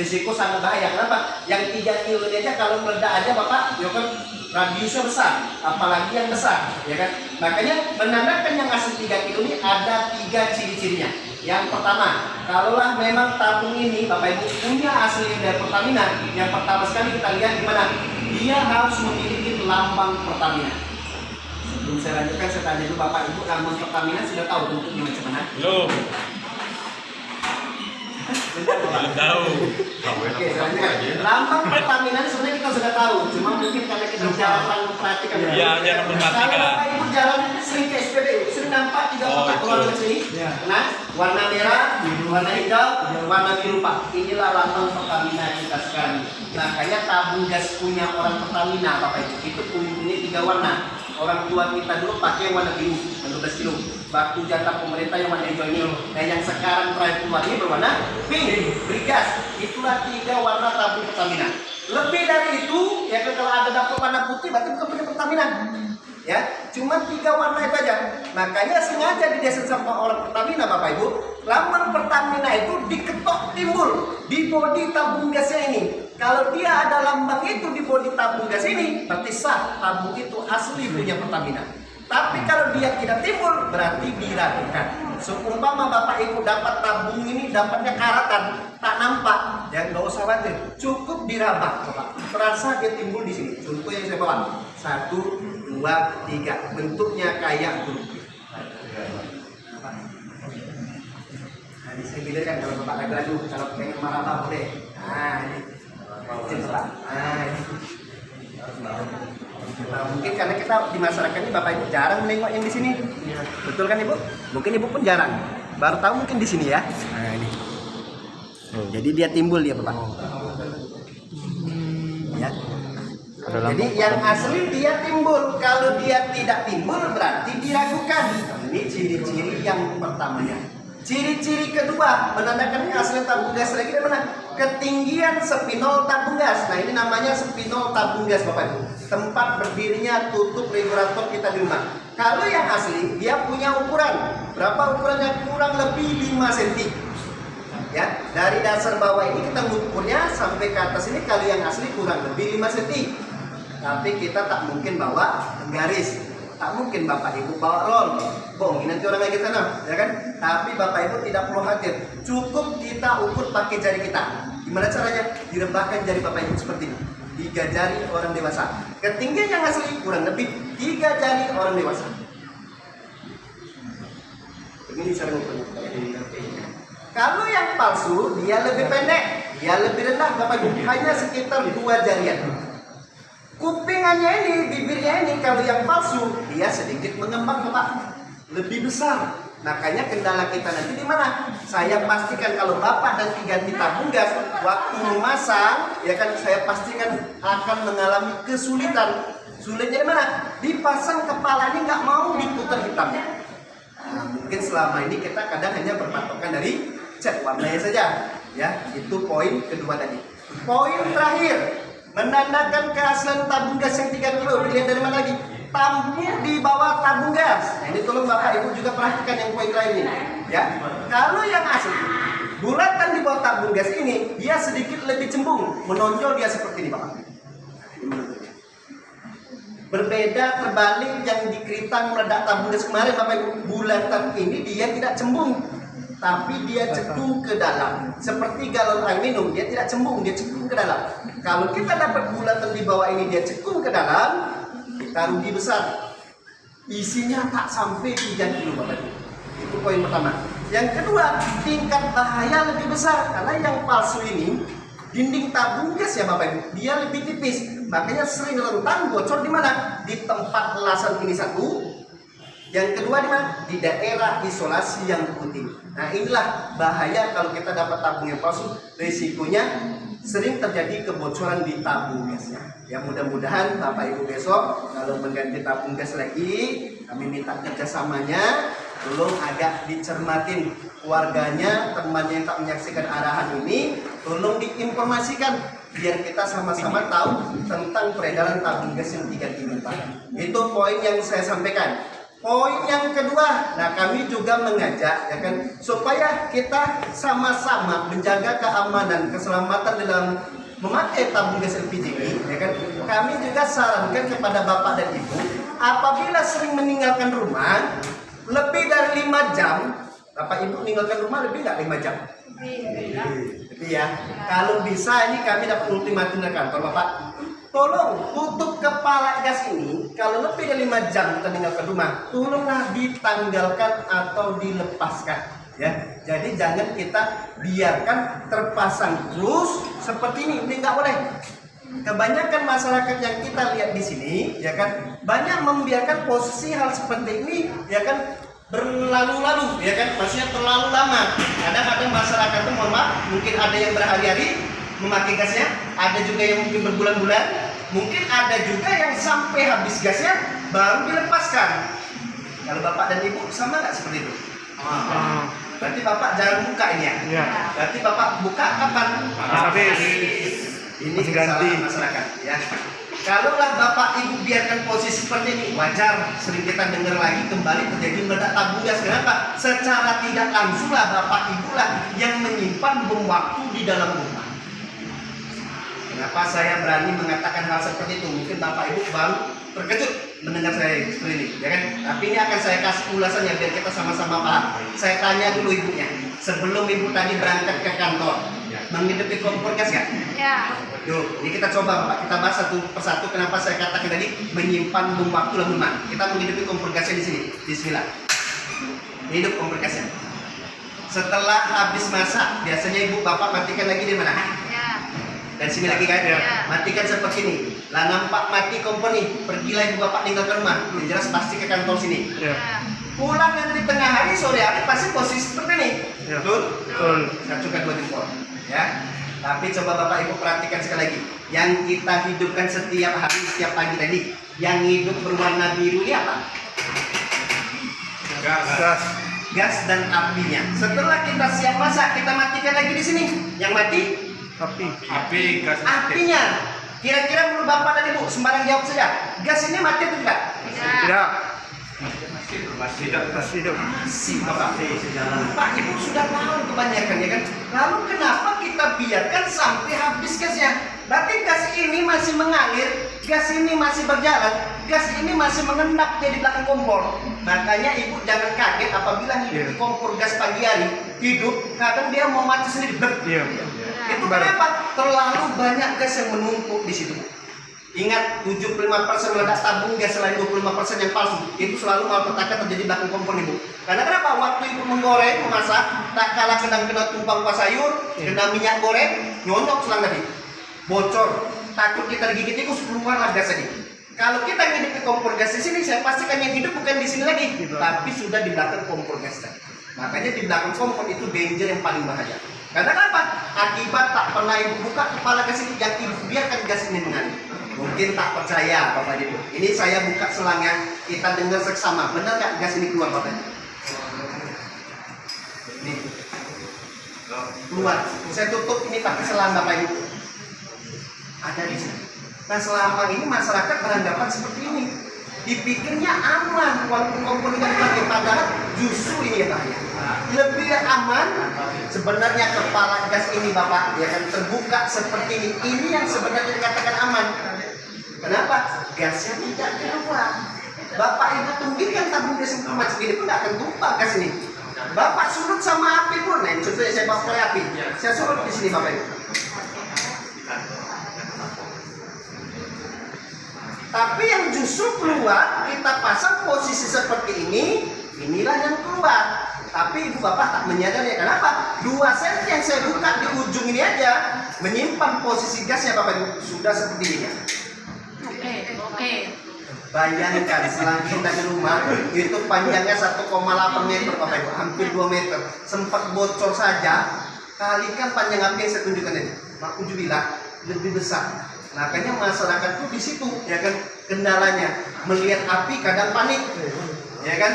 risiko sangat bahaya. Kenapa? Yang 3 kilo ini aja kalau meledak aja Bapak, ya kan radiusnya besar, apalagi yang besar, ya kan? Makanya menandakan yang asli 3 kilo ini ada 3 ciri-cirinya. Yang pertama, kalaulah memang tabung ini Bapak Ibu punya asli dari Pertamina, yang pertama sekali kita lihat di mana? Dia harus memiliki lambang Pertamina. Sebelum saya lanjutkan, saya tanya dulu Bapak Ibu, lambang Pertamina sudah tahu bentuknya macam mana? Belum. Belum tahu. Oke, selanjutnya. Lambang Pertamina sebenarnya kita sudah tahu, cuma mungkin karena kita jarang memperhatikan. Iya, jarang memperhatikan. Kalau Bapak Ibu jalan sering ke SPBU, sering nampak 3 kotak keluar dari sini. Nah, warna merah, warna hijau, warna biru Pak. Inilah lambang Pertamina kita sekarang. Makanya tabung gas punya orang Pertamina Bapak Ibu itu punya 3 warna. Orang tua kita dulu pakai warna biru, 12 kilo. Waktu jatah pemerintah yang warna hijau ini. Nah yang sekarang terakhir keluar ini berwarna pink, brigas. Itulah 3 warna tabung Pertamina. Lebih dari itu, ya kan kalau ada dapat warna putih, berarti bukan punya Pertamina. Ya, cuma 3 warna itu aja. Makanya sengaja didesain sama orang Pertamina Bapak Ibu. Lambang Pertamina itu diketok timbul di bodi tabung gasnya ini. Kalau dia ada lambang itu di bodi tabung gas ini, berarti sah tabung itu asli punya Pertamina. Tapi kalau dia tidak timbul, berarti diragukan. Seumpama Bapak Ibu dapat tabung ini, dapatnya karatan, tak nampak, ya nggak usah khawatir. Cukup diraba, Bapak. Terasa dia timbul di sini. Contoh yang saya bawa, 1, 2, 3. Bentuknya kayak huruf. Nah, ini saya bilirkan kalau Bapak ragu-ragu, kalau pengen marah boleh. Nah, ini. Nah, mungkin karena kita di masyarakat ini Bapak Ibu jarang menengok yang di sini, betul kan Ibu? Mungkin Ibu pun jarang, baru tahu mungkin di sini ya. Nah ini, jadi dia timbul ya Bapak. Ya. Jadi yang asli dia timbul, kalau dia tidak timbul berarti diragukan. Ini ciri-ciri yang pertamanya. Ciri-ciri kedua menandakan keaslian tabung gas lagi dari mana? Ketinggian spinol tabung gas. Nah ini namanya spinol tabung gas Bapak Ibu. Tempat berdirinya tutup regulator kita di rumah. Kalau yang asli dia punya ukuran. Berapa ukurannya? Kurang lebih 5 cm. Ya, dari dasar bawah ini kita mengukurnya sampai ke atas ini. Kalau yang asli kurang lebih 5 cm. Tapi kita tak mungkin bawa garis. Tak mungkin Bapak Ibu bawa roll, bohongin nanti orang lagi tanam, ya kan? Tapi Bapak Ibu tidak perlu khawatir, cukup kita ukur pakai jari kita. Gimana caranya? Direbahkan jari Bapak Ibu seperti ini, 3 jari orang dewasa. Ketinggian yang asli kurang lebih 3 jari orang dewasa. Ini cara ukurnya. Kalau yang palsu, dia lebih pendek, dia lebih rendah Bapak Ibu, hanya sekitar 2 jarian. Kupingannya ini, bibirnya ini, kalau yang palsu, dia sedikit mengembang Bapak, lebih besar. Makanya kendala kita nanti di mana? Saya pastikan kalau Bapak nanti ganti tabung gas, waktu memasang, ya kan saya pastikan akan mengalami kesulitan. Sulitnya di mana? Dipasang kepalanya nggak mau diputar hitamnya. Nah, mungkin selama ini kita kadang hanya berpatokan dari cat warnanya saja. Ya, itu poin kedua tadi. Poin terakhir, menandakan keaslian tabung gas yang 3 kilo. Dilihat dari mana lagi? Tampuk di bawah tabung gas. Nah, ini tolong Bapak Ibu juga perhatikan yang poin terakhir ini. Ya, kalau yang asli, bulatan di bawah tabung gas ini dia sedikit lebih cembung, menonjol dia seperti ini Bapak. Berbeda terbalik yang di Kritang meledak tabung gas kemarin Bapak Ibu, bulatan ini dia tidak cembung, tapi dia cekung ke dalam. Seperti galon air minum, dia tidak cembung, dia cekung ke dalam. Kalau kita dapat bulatan di bawah ini dia cekung ke dalam, kita rugi besar. Isinya tak sampai 3 kilo Bapak Ibu. Itu poin pertama. Yang kedua, tingkat bahaya lebih besar karena yang palsu ini dinding tabung gas ya Bapak Ibu, dia lebih tipis. Makanya sering rentan bocor di mana? Di tempat elasan ini satu. Yang kedua di mana? Di daerah isolasi yang putih. Nah inilah bahaya kalau kita dapat tabung yang palsu. Risikonya sering terjadi kebocoran di tabung gasnya. Ya mudah-mudahan Bapak Ibu besok kalau mengganti tabung gas lagi, kami minta kerjasamanya, tolong agak dicermatin keluarganya, temannya yang tak menyaksikan arahan ini, tolong diinformasikan biar kita sama-sama tahu tentang peredaran tabung gas yang 3 kilo. Itu poin yang saya sampaikan. Poin yang kedua, nah kami juga mengajak ya kan supaya kita sama-sama menjaga keamanan, keselamatan dalam memakai tabung gas LPG ini, ya kan. Kami juga sarankan kepada Bapak dan Ibu, apabila sering meninggalkan rumah lebih dari 5 jam, Bapak Ibu meninggalkan rumah lebih nggak 5 jam? Lebih ya. Kalau bisa ini kami dapat ultimatum dari kantor Bapak. Tolong tutup kepala gas ini kalau lebih dari 5 jam kita meninggalkan rumah, tolonglah ditanggalkan atau dilepaskan ya. Jadi jangan kita biarkan terpasang terus seperti ini nggak boleh. Kebanyakan masyarakat yang kita lihat di sini ya kan banyak membiarkan posisi hal seperti ini ya kan berlalu-lalu ya kan, maksudnya terlalu lama. Kadang-kadang masyarakat itu mohon maaf, mungkin ada yang berhari-hari memakai gasnya, ada juga yang mungkin berbulan-bulan, mungkin ada juga yang sampai habis gasnya baru dilepaskan. Kalau Bapak dan Ibu sama nggak seperti itu? Berarti Bapak jarang buka ini ya? Iya. Berarti Bapak buka kapan? Habis. Ini Masih ganti. kesalahan masyarakat ya. Kalaulah Bapak Ibu biarkan posisi seperti ini, wajar sering kita dengar lagi kembali terjadi meledak tabung gas. Kenapa? Secara tidak langsung lah Bapak Ibu lah yang menyimpan bom waktu di dalam rumah. Kenapa saya berani mengatakan hal seperti itu? Mungkin Bapak Ibu baru terkejut mendengar saya seperti ini, ya kan? Tapi ini akan saya kasih ulasannya biar kita sama-sama paham. Saya tanya dulu ibunya, sebelum ibu tadi berangkat ke kantor, menghidupi kompor gas nggak? Ya. Yuk, ini kita coba Pak, kita bahas satu persatu. Kenapa saya katakan tadi menyimpan bom waktu dalam rumah? Kita menghidupi kompor gasnya di sini. Bismillah. Hidup kompor gasnya. Setelah habis masak, biasanya ibu bapak matikan lagi di mana? Ya. Dan sini lagi kan? Ya. Matikan seperti ini. Lah nampak mati kompor nih. Pergilah ibu bapak tinggalkan rumah. Yang jelas pasti ke kantor sini. Ya. Pulang nanti tengah hari, sore hari pasti posisi seperti ini. Ya. Betul? Betul. Satukan 2 jempol. Ya. Tapi coba Bapak Ibu perhatikan sekali lagi. Yang kita hidupkan setiap hari, setiap pagi tadi, yang hidup berwarna biru ini apa? Gas. Gas dan apinya. Setelah kita siap masak, kita matikan lagi di sini. Yang mati Api. gas. apinya. Kira-kira menurut Bapak dan Ibu, sembarang jawab saja. Gas ini mati atau tidak? Tidak. Masih hidup. Masih Bapak. Pak Ibu sudah tahu kebanyakan ya kan. Lalu kenapa kita biarkan sampai habis gasnya? Berarti gas ini masih mengalir, gas ini masih berjalan, gas ini masih mengendap di belakang kompor. Makanya Ibu jangan kaget apabila hidup di kompor gas pagi hari, hidup kadang dia mau mati sendiri. Iya. Itu kenapa? Terlalu banyak gas yang menumpuk di situ. Ingat, 75% meledak tabung gas selain 25% yang palsu. Itu selalu malapetaka terjadi belakang kompor Ibu. Karena kenapa? Waktu Ibu menggoreng, memasak, tak kalah kena tumpang kuah sayur, kena minyak goreng, nyondok selang tadi. Bocor. Takut kita digigit tikus, keluarlah gas tadi. Kalau kita hidup di kompor gas di sini, saya pastikan yang hidup bukan di sini lagi, tapi sudah di belakang kompor gas tadi. Makanya di belakang kompor itu danger yang paling bahaya. Karena kenapa? Akibat tak pernah Ibu buka kepala gas ini, yang Ibu biarkan gas ini mengalir. Mungkin tak percaya Bapak Ibu. Ini saya buka selangnya, kita dengar seksama. Benar nggak gas ini keluar Bapak Ibu? Nih. Keluar. Saya tutup ini pakai selang Bapak Ibu. Ada di sini. Nah selama ini masyarakat beranggapan seperti ini. Dipikirnya aman walaupun kompor tidak dipakai, padahal justru ini yang bahaya. Lebih aman sebenarnya kepala gas ini Bapak ya kan terbuka seperti ini. Ini yang sebenarnya dikatakan aman. Kenapa? Gasnya tidak keluar. Bapak Ibu tunggukan tabung gas yang macam ini pun tidak akan tumpah gas ini. Bapak surut sama api pun. Nah, contohnya saya bawa korek api. Saya surut di sini Bapak Ibu. Tapi yang justru keluar kita pasang posisi seperti ini, inilah yang keluar. Tapi Ibu Bapak tak menyadari. Kenapa? 2 senti yang saya buka di ujung ini aja menyimpan posisi gasnya Bapak Ibu sudah seperti ini. Oke. Bayangkan selang kita di rumah itu panjangnya 1,8 meter Bapak Ibu, hampir 2 meter. Sempat bocor saja, kalikan panjang api yang saya tunjukkan ini. Alhamdulillah lebih besar. Makanya masyarakat itu di situ ya kan kendalanya melihat api kadang panik, ya kan?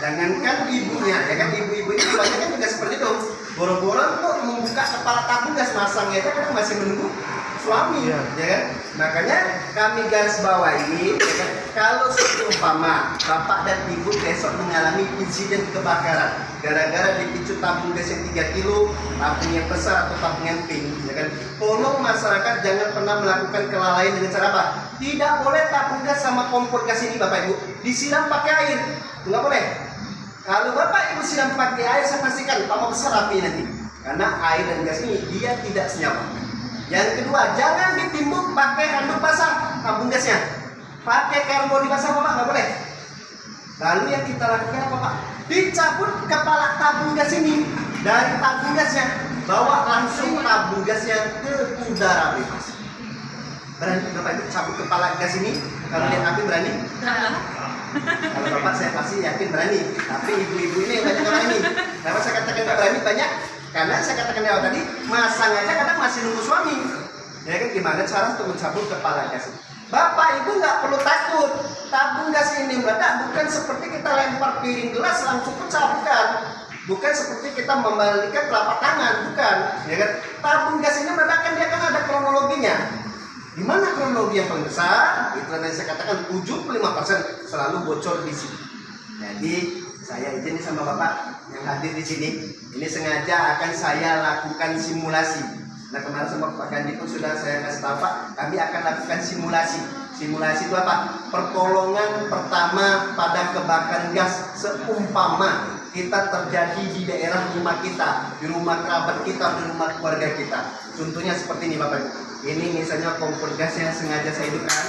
Jangankan ibunya, ya kan ibu-ibu itu banyak juga seperti itu. Boro-boro kok membuka kepala tabung gas masangnya itu kan masih menunggu suami, Iya. ya kan? Makanya kami garis bawahi, ya kan? Kalau seumpama bapak dan ibu besok mengalami insiden kebakaran gara-gara dipicu tabung gas yang 3 kilo, tabung yang besar atau tabung yang pink, ya kan? Tolong masyarakat jangan pernah melakukan kelalaian dengan cara apa? Tidak boleh tabung gas sama kompor gas ini bapak ibu disiram pakai air, nggak boleh. Kalau bapak ibu siram pakai air, saya pastikan tambah besar api nanti, karena air dan gas ini dia tidak senyawa. Yang kedua, jangan ditimbuk pakai handuk basah tabung gasnya. Pakai karbon basah bapak nggak boleh. Lalu yang kita lakukan apa pak? Dicabut kepala tabung gas ini dari tabung gasnya, bawa langsung tabung gasnya ke udara bebas. Berani bapak ibu cabut kepala gas ini? Kalau lihat api berani? Kalau bapak saya pasti yakin berani. Tapi ibu-ibu ini yang banyak berani. Kenapa saya katakan nggak berani banyak? Karena saya katakan di awal tadi, masang aja kadang masih nunggu suami. Ya kan, gimana cara untuk mencabut kepala gas? Bapak ibu nggak perlu takut. Tabung gas ini meledak bukan seperti kita lempar piring gelas langsung pecah, bukan. Bukan seperti kita membalikan telapak tangan, bukan. Ya kan? Tabung gas ini meledak kan dia kan ada kronologinya. Di mana kronologi yang paling besar? Itu yang saya katakan 75% selalu bocor di sini. Jadi saya izin sama bapak yang hadir di sini, ini sengaja akan saya lakukan simulasi. Nah kemarin sama Pak Gandhi pun sudah saya kasih tahu Pak, kami akan lakukan simulasi. Simulasi itu apa? Pertolongan pertama pada kebakaran gas seumpama kita terjadi di daerah rumah kita, di rumah kerabat kita, di rumah keluarga kita. Contohnya seperti ini Bapak. Ini misalnya kompor gas yang sengaja saya hidupkan.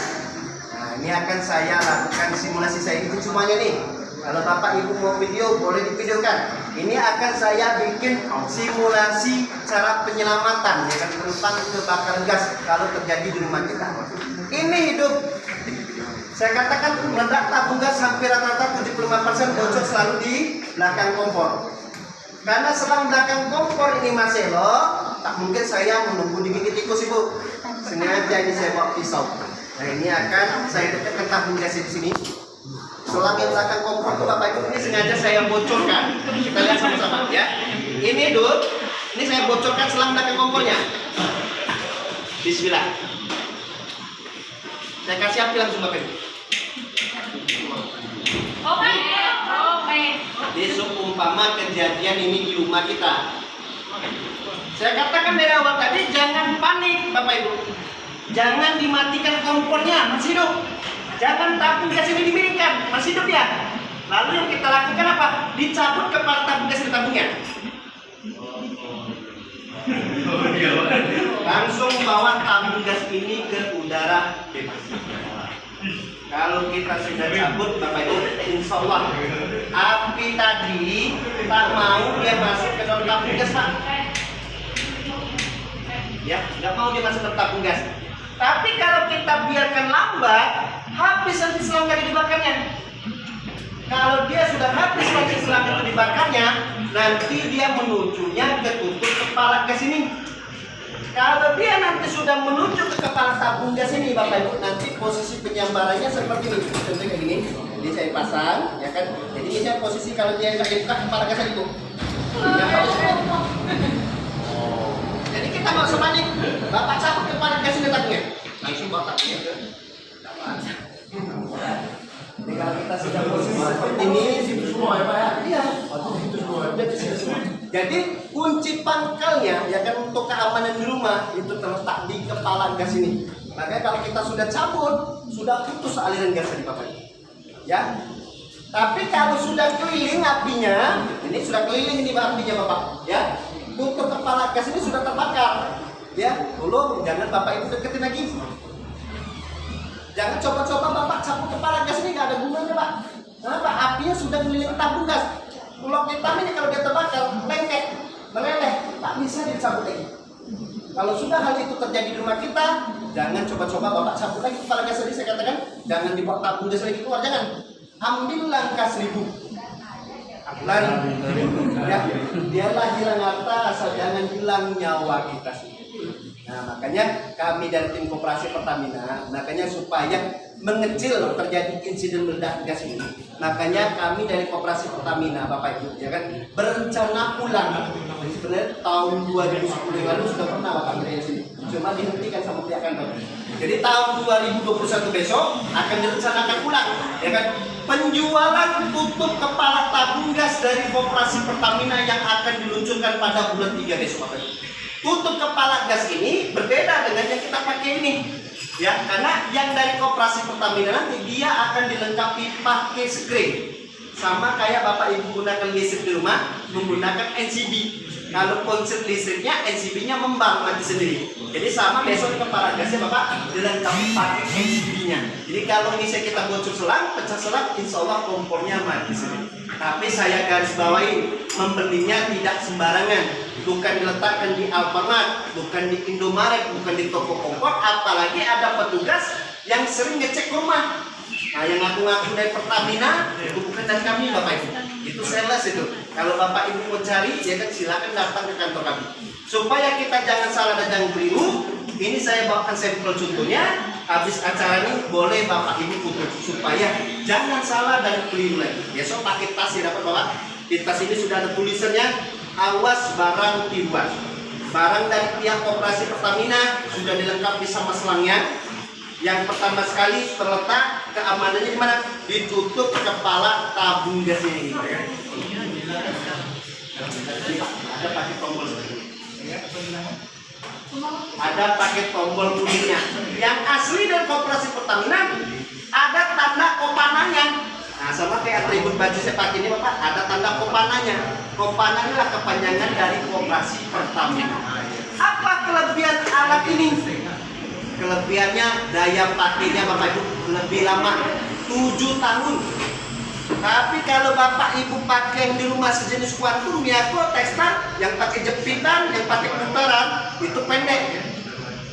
Nah ini akan saya lakukan simulasi, saya izin semuanya nih. Kalau bapak ibu mau video boleh divideokan. Ini akan saya bikin simulasi cara penyelamatan ya kan tentang kebakaran gas kalau terjadi di rumah kita. Ini hidup. Saya katakan meledak tabung gas hampir rata-rata 75% bocor selalu di belakang kompor. Karena selang belakang kompor ini masih loh, tak mungkin saya menunggu digigit tikus ibu. Sengaja ini saya bawa pisau. Nah ini akan saya dekatkan tabung gas di sini. Selang yang belakang kompor itu bapak ibu ini sengaja saya bocorkan. Kita lihat sama-sama ya. Ini dulu, ini saya bocorkan selang belakang kompornya. Bismillah. Saya kasih api langsung bapak ibu. Oke. Jadi seumpama kejadian ini di rumah kita. Saya katakan dari awal tadi jangan panik bapak ibu. Jangan dimatikan kompornya, masih hidup. Jangan tabung gas ini dimiringkan, masih hidup ya. Lalu yang kita lakukan apa? Dicabut kepala tabung gas di tabungnya. Langsung bawa tabung gas ini ke udara bebas. Kalau kita sudah cabut, Bapak Ibu, insya Allah api tadi tak mau dia masuk ke dalam tabung gas, Pak. Ya, nggak mau dia masuk ke tabung gas. Tapi kalau kita biarkan lambat, habis nanti selang kali dibakarnya. Kalau dia sudah habis nanti selang itu dibakarnya, nanti dia menujunya ke tutup kepala gas ini. Kalau dia nanti sudah menuju ke kepala tabung gas ini, Bapak Ibu, nanti posisi penyambarannya seperti ini. Contohnya kayak gini. Jadi saya pasang, ya kan? Jadi ini saya posisi kalau dia nggak buka kepala gas ini, Bu. Jadi kita nggak usah panik. Bapak cabut kepala gas ini tabungnya. Langsung bawa tabungnya ke dalam. Jadi kalau kita sudah posisi seperti ini, situ semua ya Pak ya? Iya. Jadi kunci pangkalnya ya kan untuk keamanan di rumah itu terletak di kepala gas ini. Makanya kalau kita sudah cabut, sudah putus aliran gas tadi Bapak. Ya. Tapi kalau sudah keliling apinya, ini sudah keliling ini apinya Bapak, ya. Untuk kepala gas ini sudah terbakar. Ya, tolong jangan Bapak Ibu deketin lagi. Jangan coba-coba Bapak cabut kepala gas ini, nggak ada gunanya Pak. Kenapa? Apinya sudah keliling tabung gas. Blok hitam ini kalau dia terbakar, lengket, meleleh, tak bisa dicabut lagi. Kalau sudah hal itu terjadi di rumah kita, jangan coba-coba Bapak cabut lagi kepala gas tadi. Saya katakan, jangan dibawa tabung gas lagi keluar, jangan. Ambil langkah 1000. Lari. Ya, biarlah hilang harta, asal jangan hilang nyawa kita sendiri. Nah, makanya kami dari tim Koperasi Pertamina, makanya supaya mengecil terjadi insiden meledak gas ini, makanya kami dari Koperasi Pertamina, Bapak Ibu, ya kan, berencana ulang. Sebenarnya tahun 2010 lalu sudah pernah Bapak dari sini, cuma dihentikan sama pihak kantor. Jadi tahun 2021 besok akan direncanakan ulang, ya kan? Penjualan tutup kepala tabung gas dari Koperasi Pertamina yang akan diluncurkan pada bulan 3 besok. Tutup kepala gas ini berbeda dengan yang kita pakai ini, ya, karena yang dari Koperasi Pertamina nanti dia akan dilengkapi pakai screen, sama kayak Bapak Ibu gunakan listrik di rumah menggunakan NCB. Kalau konsep listriknya NCB-nya membang mati sendiri. Jadi sama besok kepala gasnya Bapak dilengkapi pakai NCB-nya. Jadi kalau misalnya kita bocor selang, pecah selang, insya Allah kompornya mati sendiri. Tapi saya garis bawahi, membelinya tidak sembarangan. Bukan diletakkan di Alfamart, bukan di Indomaret, bukan di toko kompor, apalagi ada petugas yang sering ngecek rumah. Nah, yang ngaku-ngaku dari Pertamina itu bukan dari kami, Bapak Ibu. Itu sales itu. Kalau Bapak Ibu mau cari, ya kan silakan datang ke kantor kami. Supaya kita jangan salah dan jangan keliru, ini saya bawakan sampel contohnya. Habis acara ini boleh Bapak Ibu foto supaya jangan salah dan keliru lagi. Besok pakai tas ya dapat Bapak. Di tas ini sudah ada tulisannya, awas barang tiruan. Barang dari pihak Koperasi Pertamina sudah dilengkapi sama selangnya. Yang pertama sekali terletak keamanannya di mana? Ditutup kepala tabung gasnya ini. Ada pakai tombol seperti ini. Ada pakai tombol bunyinya. Yang asli dari Koperasi Pertamina ada tanda kopananya. Nah, sama kayak atribut baju saya pakai ini Bapak, ada tanda kopananya. Kopanan adalah kepanjangan dari Koperasi Pertamina. Apa kelebihan alat ini? Kelebihannya daya pakainya Bapak Ibu lebih lama, 7 tahun. Tapi kalau Bapak Ibu pakai yang di rumah sejenis Quantum, Miyako, Textar yang pakai jepitan, yang pakai putaran, itu pendek.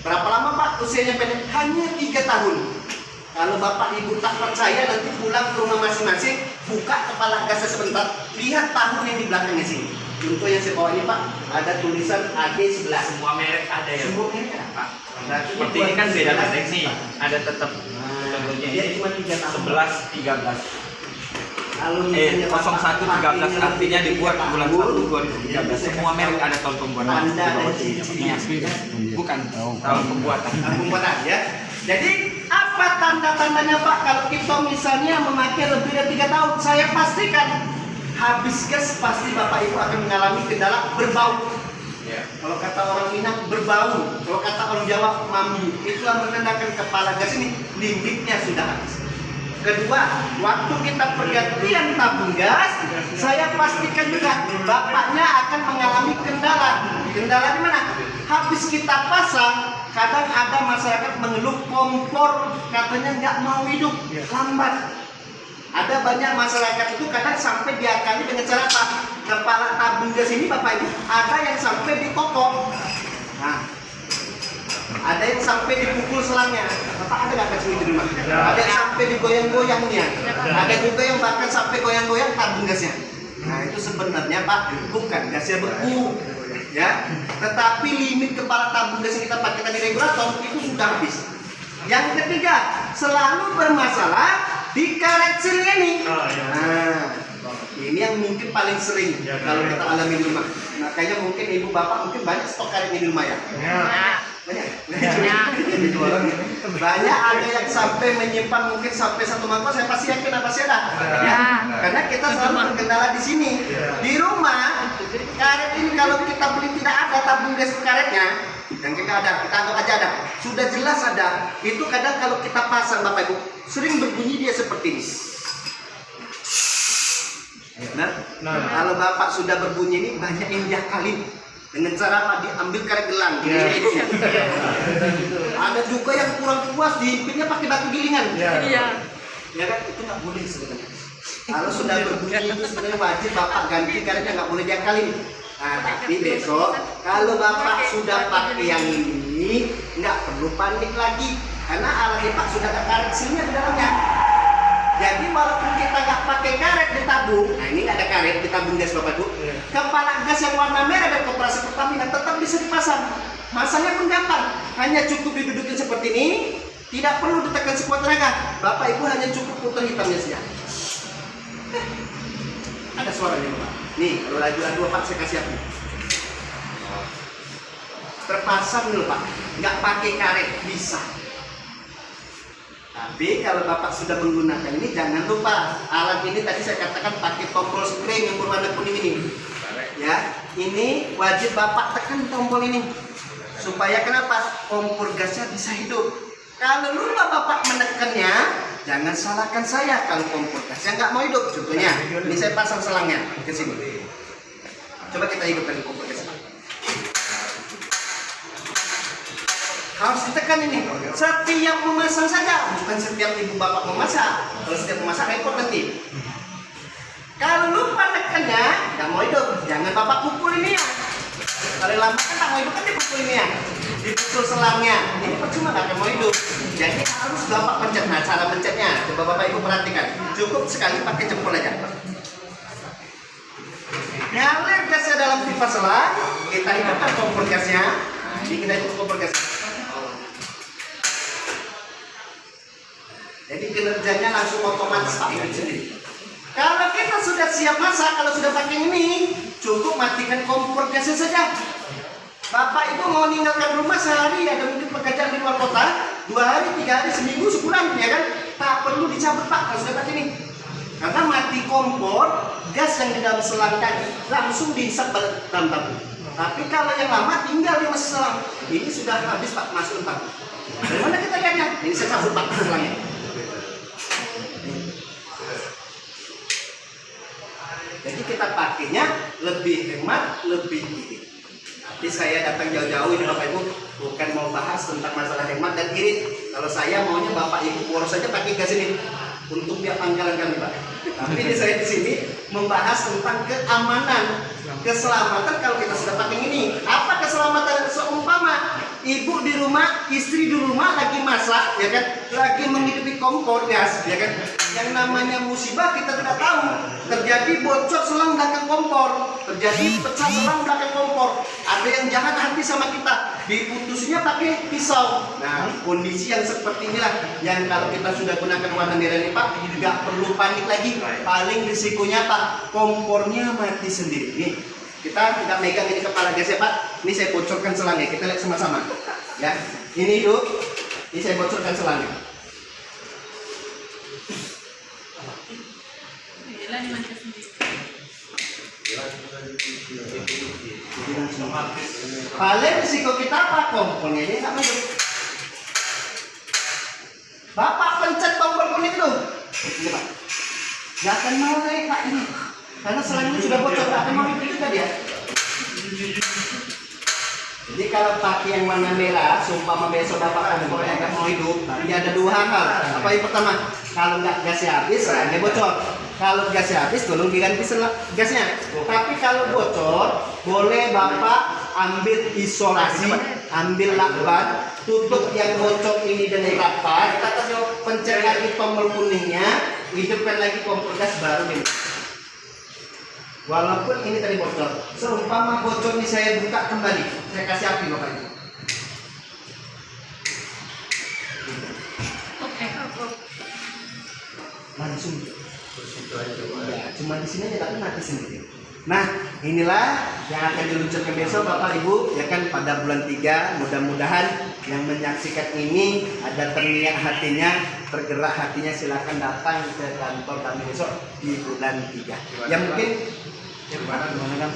Berapa lama Pak usianya pendek? Hanya 3 tahun. Kalau Bapak Ibu tak percaya, nanti pulang ke rumah masing-masing, buka kepala gasnya sebentar, lihat tahun yang di belakangnya sini. Contoh yang saya bawa ini Pak, ada tulisan AG11. Semua merek ada ya. Semua merek ada Pak. Seperti ini kan beda merek nih. Ada tetap contohnya dia ini cuma 3 tahun. 11 13. Kalau misalnya 01 13 artinya dibuat bulan 1 2013. Semua merek ada tahun pembuatan. Anda dan ciri-cirinya. Bukan tahun pembuatan. Pembuatan ya. Jadi apa tanda-tandanya Pak kalau kita misalnya memakai lebih dari 3 tahun? Saya pastikan habis gas pasti Bapak Ibu akan mengalami kendala berbau. Ya. Kalau kata orang Minang berbau, kalau kata orang Jawa mambu. Itulah menandakan kepala gas ini limitnya sudah habis. Kedua, waktu kita pergantian tabung gas, saya pastikan juga bapaknya akan mengalami kendala. Kendala di mana? Habis kita pasang, kadang ada masyarakat mengeluh kompor katanya nggak mau hidup, lambat. Ada banyak masyarakat itu kadang sampai diakali dengan cara apa? Kepala tabung gas ini Bapak Ibu ada yang sampai dipotong. Nah, ada yang sampai dipukul selangnya. Bapak ada nggak kecil di rumah? Ada yang sampai digoyang-goyangnya. Ada juga yang bahkan sampai goyang-goyang tabung gasnya. Nah itu sebenarnya Pak bukan gasnya beku, ya. Tetapi limit kepala tabung gas yang kita pakai tadi regulator itu sudah habis. Yang ketiga selalu bermasalah di karet sil ini. Nah, ini yang mungkin paling sering kalau kita alami di rumah. Makanya mungkin ibu bapak mungkin banyak stok karet di rumah ya. Banyak. Banyak ada yang sampai menyimpan mungkin sampai 1 mangkok. Saya pasti yakin pasti ada. Ya. Karena kita selalu berkendala di sini. Di rumah karet ini kalau kita beli tidak ada tabung gas karetnya. Yang kita ada, kita anggap aja ada. Sudah jelas ada. Itu kadang kalau kita pasang Bapak Ibu sering berbunyi dia seperti ini. Nah, kalau Bapak sudah berbunyi ini banyak yang diakalin dengan cara apa? Diambil karet gelang. Ada juga yang kurang puas dihimpitnya pakai batu gilingan. Iya. Ya kan itu nggak boleh sebenarnya. Kalau sudah berbunyi itu sebenarnya wajib Bapak ganti karetnya, nggak boleh diakalin. Nah, tapi besok kalau Bapak sudah pakai yang ini nggak perlu panik lagi karena alatnya Pak sudah ada karet silnya di dalamnya. Jadi walaupun kita nggak pakai karet di tabung, nah ini nggak ada karet di tabung gas Bapak Ibu, kepala gas yang warna merah dari Koperasi Pertamina tetap bisa dipasang. Masanya pun gampang, hanya cukup didudukin seperti ini, tidak perlu ditekan sekuat tenaga. Bapak Ibu hanya cukup putar hitamnya saja. Ada suaranya Bapak. Nih, kalau lagu-lagu Pak saya kasih apa? terpasang dulu Pak, nggak pakai karet bisa. Tapi kalau Bapak sudah menggunakan ini, jangan lupa alat ini tadi saya katakan pakai tombol spring yang berwarna kuning ini. Ya, ini wajib Bapak tekan tombol ini supaya kenapa? Kompor gasnya bisa hidup. Kalau lupa Bapak menekannya, jangan salahkan saya kalau kompor gasnya nggak mau hidup. Contohnya, ini saya pasang selangnya ke sini. Coba kita hidupkan kompor gasnya. Harus ditekan ini. Setiap memasang saja, bukan setiap ibu bapak memasak. Kalau setiap memasak repot nanti. Kalau lupa tekannya, nggak mau hidup. Jangan bapak pukul ini ya. Kalau lama kan tak mau hidup kan dipukul ini ya. Dipukul selangnya. Ini percuma nggak akan mau hidup. Jadi harus bapak pencet. Nah, cara pencetnya, coba bapak ibu perhatikan. Cukup sekali pakai jempol aja. Ngalir gasnya dalam pipa selang, kita hidupkan kompor gasnya. Ini kita hidupkan kompor gasnya. Jadi kinerjanya langsung otomatis Pak hidup sendiri. Kalau kita sudah siap masak, kalau sudah pakai ini, cukup matikan kompor gasnya saja. Bapak Ibu mau meninggalkan rumah sehari, ada mungkin pekerjaan di luar kota, 2 hari, 3 hari, seminggu, sebulan, ya kan? Tak perlu dicabut Pak kalau sudah pakai ini. Karena mati kompor, gas yang di dalam selang tadi langsung dihisap balik dalam tabung. Tapi kalau yang lama tinggal di masih selang, ini sudah habis Pak, masuk tabung. Dari mana kita lihatnya? Ini saya cabut Pak selangnya. Jadi kita pakainya lebih hemat, lebih irit. Tapi saya datang jauh-jauh ini Bapak Ibu bukan mau bahas tentang masalah hemat dan irit. Kalau saya maunya Bapak Ibu boros saja pakai gas ini untuk biar pangkalan kami Pak. Tapi ini saya di sini membahas tentang keamanan, keselamatan kalau kita sudah pakai ini. Apa keselamatan? Seumpama ibu di rumah, istri di rumah lagi masak, ya kan, lagi menghidupi kompor gas, ya kan. Yang namanya musibah kita tidak tahu. Terjadi bocor selang belakang kompor, terjadi pecah selang belakang kompor. Ada yang jahat hati sama kita, diputusnya pakai pisau. Nah, kondisi yang seperti inilah yang kalau kita sudah gunakan warna merah ini Pak, nggak perlu panik lagi. Paling risikonya Pak, kompornya mati sendiri. Nih, kita nggak megang ini kepala gasnya Pak. Ini saya bocorkan selangnya, kita lihat sama-sama. Ya, ini yuk. Ini saya bocorkan selangnya. Paling risiko kita apa? Kompornya ini nggak masuk. Bapak pencet tombol kuning itu. Ini Pak. Nggak akan mau naik Pak ini. Karena selangnya sudah bocor, nggak akan mau itu juga dia. Jadi kalau pakai yang warna merah, sumpah besok Bapak kompornya nggak mau hidup. Tapi ada 2 hal. Apa yang pertama? Kalau nggak gasnya habis, selangnya bocor. Kalau gasnya habis, tolong diganti gasnya. Tapi kalau bocor, boleh Bapak ambil isolasi, ambil lakban, tutup yang bocor ini dengan lakban, pencet lagi tombol kuningnya, hidupkan lagi kompor gas baru ini. Walaupun ini tadi bocor, seumpama bocor ini saya buka kembali, saya kasih api Bapak Ibu. Langsung. Ya, cuma di sini aja tapi mati sendiri. Nah, inilah yang akan diluncurkan besok Bapak Ibu, ya kan, pada bulan 3. Mudah-mudahan yang menyaksikan ini ada terniat hatinya, tergerak hatinya, silakan datang ke kantor kami besok di bulan 3. Yang mungkin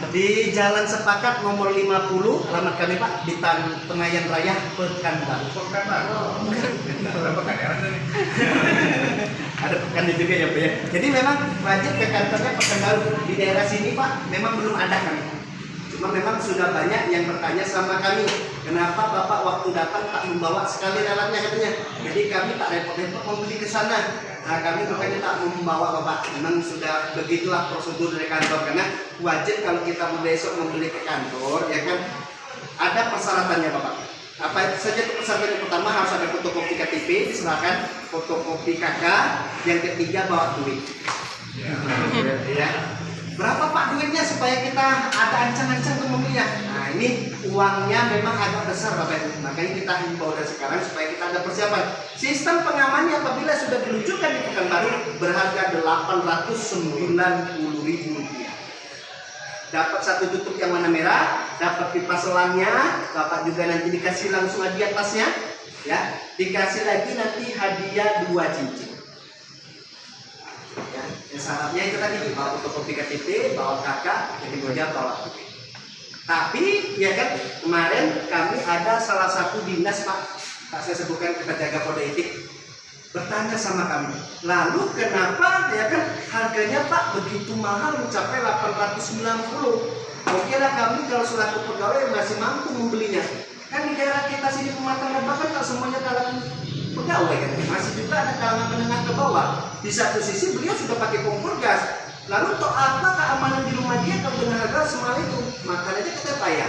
di Jalan Sepakat nomor 50, alamat kami Pak, di Tenayan Raya, Pekanbaru. Ada Pekanbaru juga ya Pak ya. Jadi memang wajib ke kantornya Pekanbaru. Di daerah sini Pak, memang belum ada kami. Cuma memang sudah banyak yang bertanya sama kami, kenapa Bapak waktu datang tak membawa sekali alatnya katanya. Jadi kami tak repot-repot membeli ke sana. Nah, kami bukannya tak membawa Bapak, memang sudah begitulah prosedur dari kantor, karena wajib kalau kita besok membeli ke kantor, ya kan, ada persyaratannya Bapak. Apa saja itu persyaratan? Yang pertama harus ada fotokopi KTP, diserahkan fotokopi KK, yang ketiga bawa duit. Ya. Berapa Pak duitnya supaya kita ada ancang-ancang untuk membelinya? Nah, ini uangnya memang agak besar Bapak Ibu. Makanya kita himbau dari sekarang supaya kita ada persiapan. Sistem pengamannya apabila sudah diluncurkan di Pekanbaru berharga Rp890.000. dapat satu tutup yang warna merah, dapat kipas selamnya, Bapak juga nanti dikasih langsung hadiah tasnya, ya. Dikasih lagi nanti hadiah 2 cincin. Ya, syaratnya itu tadi bawa fotokopi KTP, bawa kakak, yang kedua bawa KTP. Tapi ya kan kemarin kami ada salah satu dinas Pak saya sebutkan, kita jaga kode etik, bertanya sama kami, lalu kenapa ya kan harganya Pak begitu mahal mencapai 890? Oke lah, kami kalau selaku pegawai masih mampu membelinya. Kan di daerah kita sini Pematang bahkan tak semuanya kalangan pegawai kan, masih juga ada kalangan menengah ke bawah. Di satu sisi beliau sudah pakai kompor gas, lalu toh apa keamanan di rumah dia kalau dengan harga semua itu? Makanya kita tanya,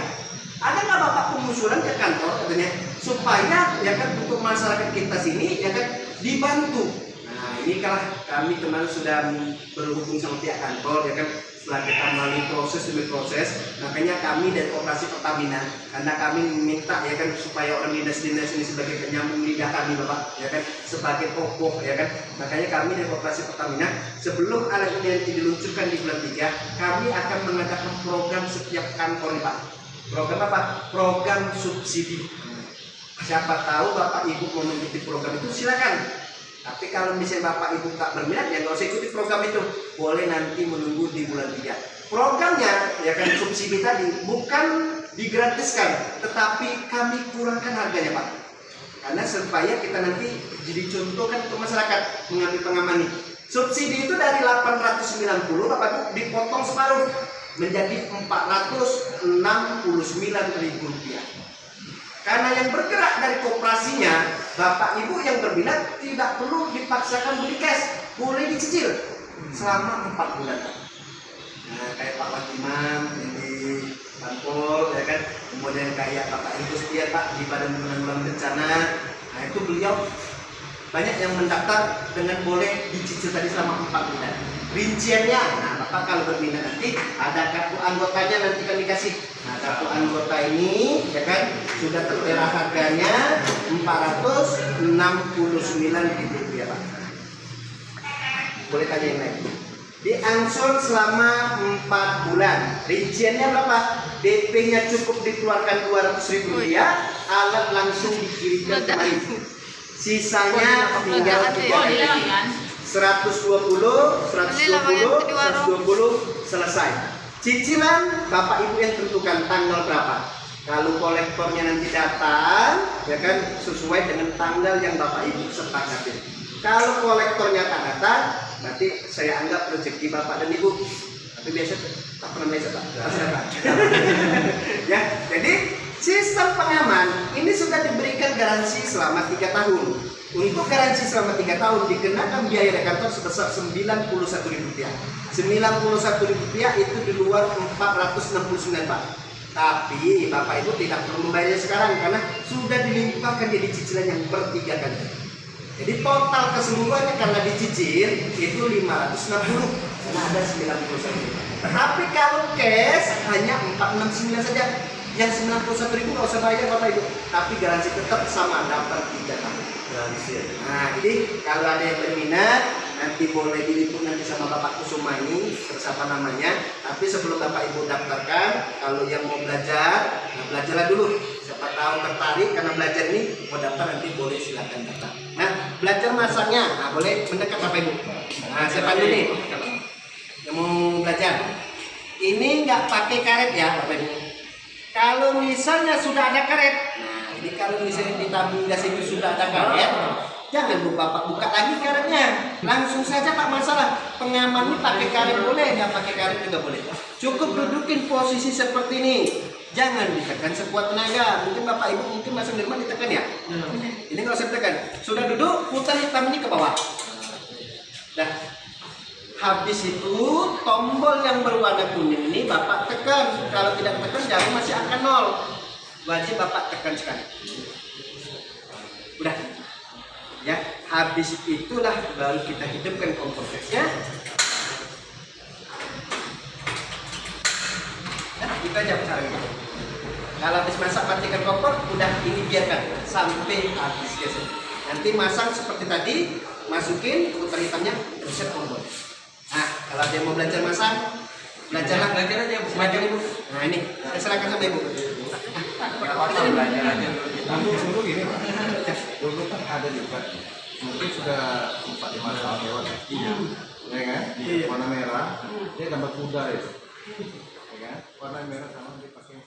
ada nggak Bapak pengusulan ke kantor katanya supaya ya kan untuk masyarakat kita sini ya kan dibantu. Nah ini kalau kami kemarin sudah berhubung sama pihak kantor ya kan, setelah kita melalui proses demi proses, makanya kami dari Koperasi Pertamina, karena kami meminta ya kan supaya orang dinas-dinas ini sebagai penyambung lidah kami Bapak ya kan, sebagai tokoh ya kan, makanya kami dari Koperasi Pertamina sebelum alat ini nanti diluncurkan di bulan 3, kami akan mengadakan program setiap kantor nih Pak. Program apa? Program subsidi. Siapa tahu Bapak Ibu mau mengikuti program itu silakan. Tapi kalau misalnya Bapak Ibu tak berminat ya nggak usah ikuti program itu. Boleh nanti menunggu di bulan 3. Programnya ya kan subsidi tadi bukan digratiskan, tetapi kami kurangkan harganya Pak. Karena supaya kita nanti jadi contohkan untuk masyarakat mengambil pengaman ini. Subsidi itu dari 890 Bapak Ibu dipotong separuh menjadi Rp469.000. Karena yang bergerak dari koperasinya, Bapak Ibu yang berminat tidak perlu dipaksakan beli cash, boleh dicicil selama 4 bulan. Nah, kayak Pak Imam di Banpol, ya kan, kemudian kayak Bapak Ibu setia Pak di Badan Penanggulangan Bencana, nah itu beliau banyak yang mendaftar dengan boleh dicicil tadi selama 4 bulan. Rinciannya, nah Bapak kalau berminat nanti ada kartu anggotanya nanti kami kasih. Nah kartu anggota ini ya kan sudah tertera harganya Rp469.000 Pak. Boleh tanya yang lain. Diangsur selama 4 bulan. Rinciannya berapa? DP-nya cukup dikeluarkan Rp200.000, alat langsung dikirimkan kemarin. Sisanya tinggal 120 selesai. Cicilan Bapak Ibu yang tentukan tanggal berapa. Kalau kolektornya nanti datang, ya kan sesuai dengan tanggal yang Bapak Ibu sepakati. Kalau kolektornya tak datang, berarti saya anggap rezeki Bapak dan Ibu. Tapi biasa tak pernah biasa Pak. Ya, jadi sistem pengaman ini sudah diberikan garansi selama 3 tahun. Untuk garansi selama 3 tahun dikenakan biaya kantor sebesar Rp91.000. Rp91.000 itu di luar Rp469 Pak. Tapi Bapak Ibu tidak perlu membayarnya sekarang karena sudah dilimpahkan jadi cicilan yang ber-3 kali. Jadi total keseluruhannya karena dicicil itu 560 karena ada 91. Tapi kalau cash hanya 469 saja. Yang 91.000 nggak usah bayar Bapak Ibu. Tapi garansi tetap sama, dapat 3 tahun. Nah, jadi kalau ada yang berminat nanti boleh diliput nanti sama Bapak Kusuma ini, siapa namanya. Tapi sebelum Bapak Ibu daftarkan, kalau yang mau belajar, nah belajarlah dulu. Siapa tahu tertarik karena belajar ini mau daftar nanti boleh silakan daftar. Nah, belajar masaknya, nah boleh mendekat Bapak Ibu. Nah, siapa dulu nih yang mau belajar? Ini nggak pakai karet ya Bapak Ibu. Kalau misalnya sudah ada karet, nah ini kalau misalnya di tabung gas itu sudah ada karet, jangan Bapak buka lagi karetnya, langsung saja tak masalah. Pengaman ini pakai karet boleh, nggak pakai karet juga boleh. Cukup dudukin posisi seperti ini, jangan ditekan sekuat tenaga. Mungkin Bapak Ibu mungkin masuk di rumah ditekan ya. Ini nggak usah ditekan. Sudah duduk, putar hitam ini ke bawah. Nah, habis itu tombol yang berwarna kuning ini Bapak tekan. Kalau tidak tekan jarum masih akan 0. Wajib Bapak tekan sekali. Udah. Ya, habis itulah baru kita hidupkan kompor gasnya. Nah, itu aja caranya. Kalau habis masak matikan kompor, udah ini biarkan sampai habis gasnya. Nanti masang seperti tadi, masukin putar hitamnya, reset kompor. Nah, kalau dia mau belajar masak, Belajarlah. Belajar aja, Bu. Belajar ibu. Nah ini, saya serahkan sama ibu. Nggak apa-apa, belajar aja. Dulu gini Pak, dulu kan ada juga mungkin sudah 4-5 tahun lewat ya kan? Warna merah, dia gambar kuda ya kan? Warna merah sama dia pakai